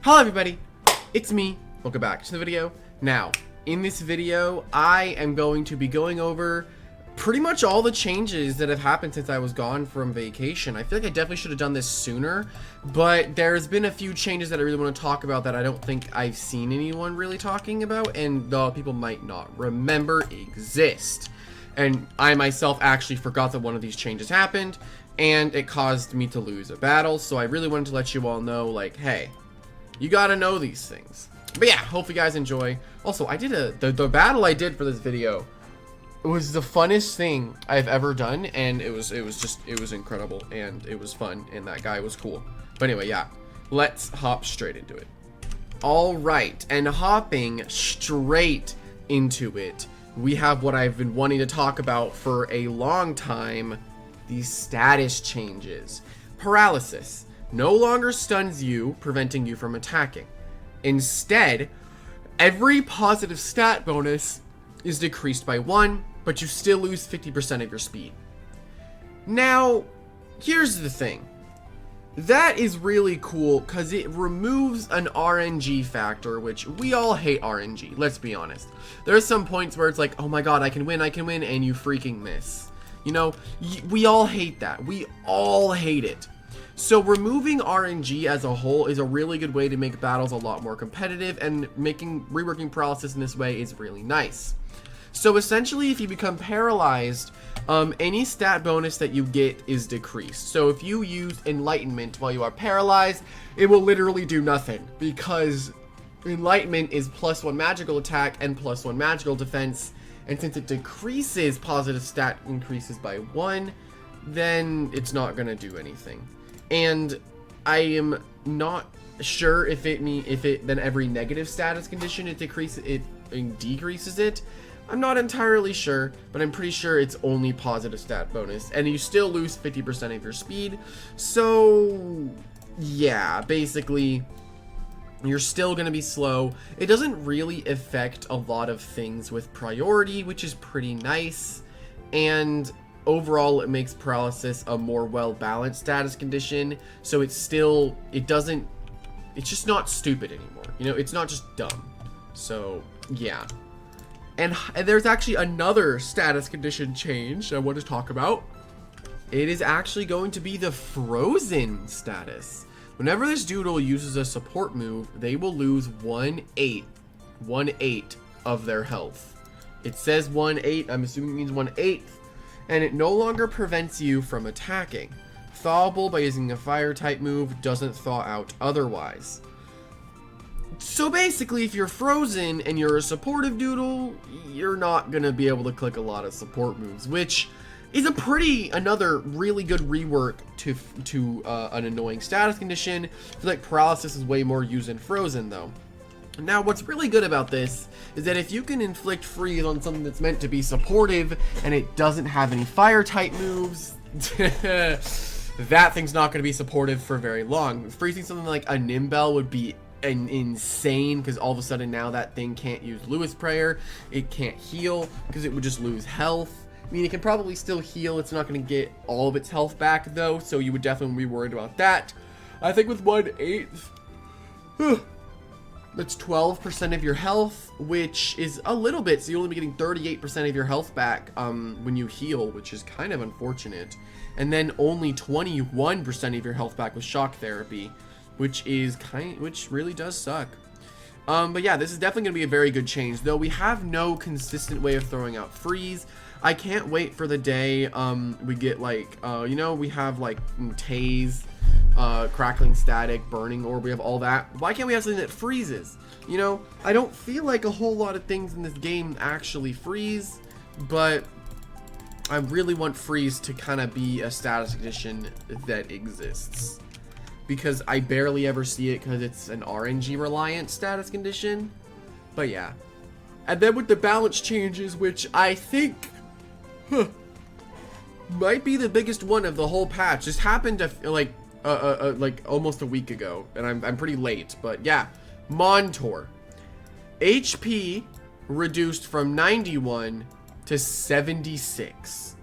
Hello everybody, it's me. Welcome back to the video. Now, in this video, I am going to be going over pretty much all the changes that have happened since I was gone from vacation. I feel like I definitely should have done this sooner, but there's been a few changes that I really want to talk about that I don't think I've seen anyone really talking about, and people might not remember exist. And I myself actually forgot that one of these changes happened, and it caused me to lose a battle, so I really wanted to let you all know, like, hey, you gotta know these things. But yeah, hope you guys enjoy. Also, I did the battle I did for this video was the funnest thing I've ever done, and it was incredible, and it was fun, and that guy was cool. But anyway, yeah, let's hop straight into it. All right, and hopping straight into it, we have what I've been wanting to talk about for a long time, these status changes. Paralysis no longer stuns you, preventing you from attacking. Instead, every positive stat bonus is decreased by 1, but you still lose 50% of your speed. Now, here's the thing. That is really cool because it removes an RNG factor, which we all hate RNG, let's be honest. There's some points where it's like, oh my god, I can win, and you freaking miss. You know, we all hate that. We all hate it. So removing RNG as a whole is a really good way to make battles a lot more competitive, and reworking paralysis in this way is really nice. So essentially, if you become paralyzed, any stat bonus that you get is decreased. So if you use enlightenment while you are paralyzed, it will literally do nothing, because enlightenment is +1 magical attack and +1 magical defense, and since it decreases positive stat increases by 1, then it's not gonna do anything. And I am not sure if then every negative status condition it decreases it. I'm not entirely sure, but I'm pretty sure it's only positive stat bonus, and you still lose 50% of your speed. So yeah, basically you're still gonna be slow. It doesn't really affect a lot of things with priority, which is pretty nice, and overall it makes paralysis a more well-balanced status condition, so it's just not stupid anymore, you know, it's not just dumb. So yeah, and there's actually another status condition change I want to talk about. It is actually going to be the frozen status. Whenever this Doodle uses a support move, they will lose 1/8 of their health. It says 1/8, I'm assuming it means 1/8, and it no longer prevents you from attacking. Thawable by using a fire type move, doesn't thaw out otherwise. So basically, if you're frozen and you're a supportive Doodle, you're not gonna be able to click a lot of support moves, which is another really good rework to an annoying status condition. I feel like paralysis is way more used in frozen though. Now, what's really good about this is that if you can inflict freeze on something that's meant to be supportive and it doesn't have any fire type moves, that thing's not going to be supportive for very long. Freezing something like a Nimbell would be insane, because all of a sudden now that thing can't use Lewis Prayer, it can't heal because it would just lose health. I mean, it can probably still heal, it's not going to get all of its health back though, so you would definitely be worried about that. I think with 1/8, that's 12% of your health, which is a little bit, so you'll only be getting 38% of your health back when you heal, which is kind of unfortunate. And then only 21% of your health back with shock therapy, which really does suck. But yeah, this is definitely going to be a very good change, though we have no consistent way of throwing out freeze. I can't wait for the day we get like, you know, we have like Tase, crackling static, burning orb, we have all that. Why can't we have something that freezes? You know, I don't feel like a whole lot of things in this game actually freeze, but I really want freeze to kind of be a status condition that exists, because I barely ever see it because it's an RNG reliant status condition. But yeah, and then with the balance changes, which I think might be the biggest one of the whole patch, just happened to like almost a week ago, and I'm pretty late, but yeah. Montor HP reduced from 91 to 76.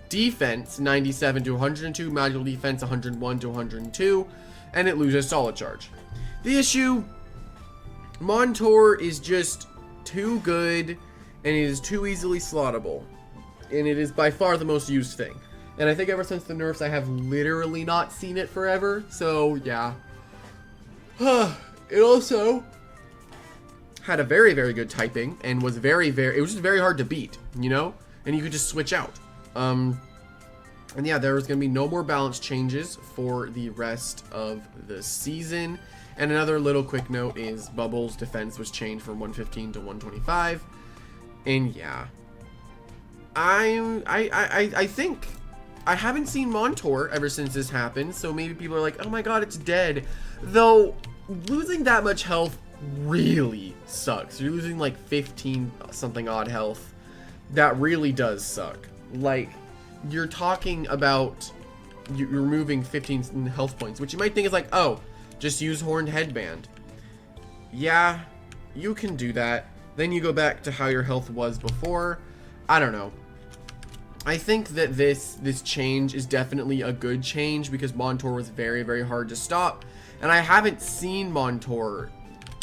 Defense 97 to 102, magical defense 101 to 102, and it loses solid charge. The issue, Montour is just too good, and it is too easily slottable. And it is by far the most used thing. And I think ever since the nerfs, I have literally not seen it forever. So, yeah. It also had a very, very good typing, and was it was just very hard to beat, you know? And you could just switch out. And yeah, there was going to be no more balance changes for the rest of the season. And another little quick note is Bubble's defense was changed from 115 to 125. And yeah. I think I haven't seen Montour ever since this happened, so maybe people are like, oh my god, it's dead. Though, losing that much health really sucks. You're losing like 15 something odd health. That really does suck. Like, you're talking about you're removing 15 health points, which you might think is like, oh, just use Horned Headband. Yeah, you can do that. Then you go back to how your health was before. I don't know. I think that this change is definitely a good change because Montour was very, very hard to stop. And I haven't seen Montour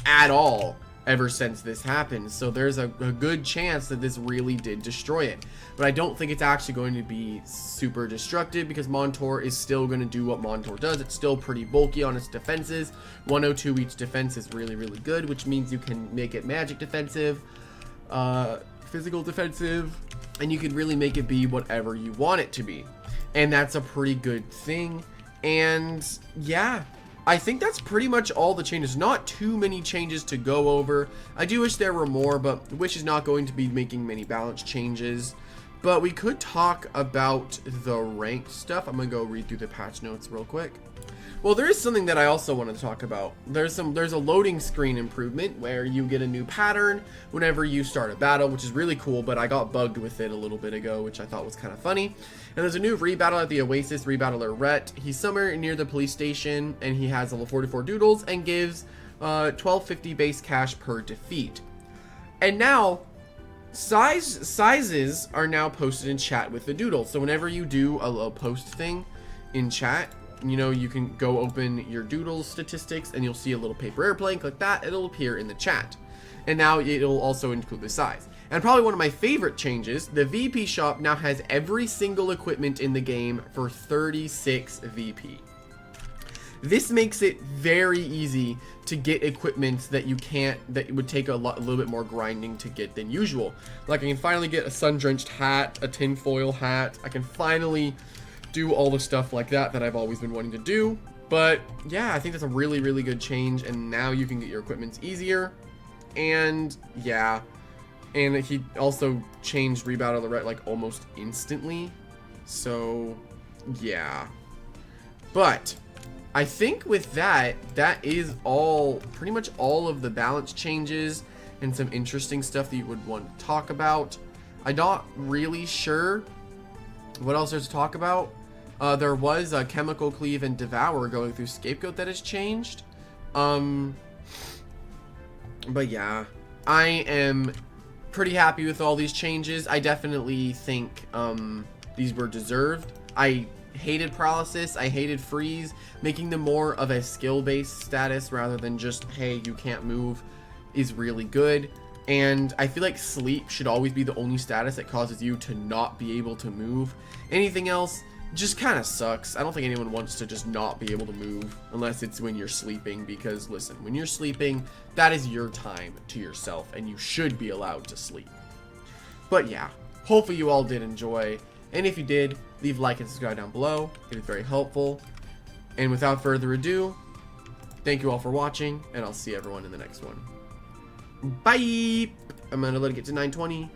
at all ever since this happened. So there's a good chance that this really did destroy it. But I don't think it's actually going to be super destructive because Montour is still going to do what Montour does. It's still pretty bulky on its defenses. 102 each defense is really, really good, which means you can make it magic defensive, physical defensive, and you can really make it be whatever you want it to be. And that's a pretty good thing. And yeah, I think that's pretty much all the changes. Not too many changes to go over. I do wish there were more, but Wish is not going to be making many balance changes. But we could talk about the ranked stuff. I'm going to go read through the patch notes real quick. Well, there is something that I also want to talk about. There's a loading screen improvement where you get a new pattern whenever you start a battle, which is really cool, but I got bugged with it a little bit ago, which I thought was kind of funny. And there's a new rebattle at the Oasis, rebattler Rhett. He's somewhere near the police station, and he has level 44 Doodles and gives 1250 base cash per defeat. And now, sizes are now posted in chat with the Doodle. So whenever you do a post thing in chat, you know, you can go open your Doodle statistics and you'll see a little paper airplane. Click that, it'll appear in the chat. And now it'll also include the size. And probably one of my favorite changes, the VP shop now has every single equipment in the game for 36 VP. This makes it very easy to get equipment that that would take a little bit more grinding to get than usual. Like I can finally get a sun-drenched hat, a tinfoil hat. I can finally do all the stuff like that I've always been wanting to do. But yeah, I think that's a really, really good change, and now you can get your equipment easier. And yeah, and he also changed Rebattle the Ret like almost instantly. So yeah, but I think with that is pretty much all of the balance changes and some interesting stuff that you would want to talk about. I'm not really sure what else there's to talk about. There was a Chemical Cleave and Devour going through Scapegoat that has changed. But yeah, I am pretty happy with all these changes. I definitely think these were deserved. I hated Paralysis, I hated Freeze. Making them more of a skill-based status rather than just, hey, you can't move, is really good. And I feel like Sleep should always be the only status that causes you to not be able to move. Anything else just kind of sucks. I don't think anyone wants to just not be able to move unless it's when you're sleeping, because listen, when you're sleeping, that is your time to yourself and you should be allowed to sleep. But yeah, hopefully you all did enjoy, and if you did, leave a like and subscribe down below. It is very helpful. And without further ado, thank you all for watching, and I'll see everyone in the next one. Bye! I'm gonna let it get to 9:20.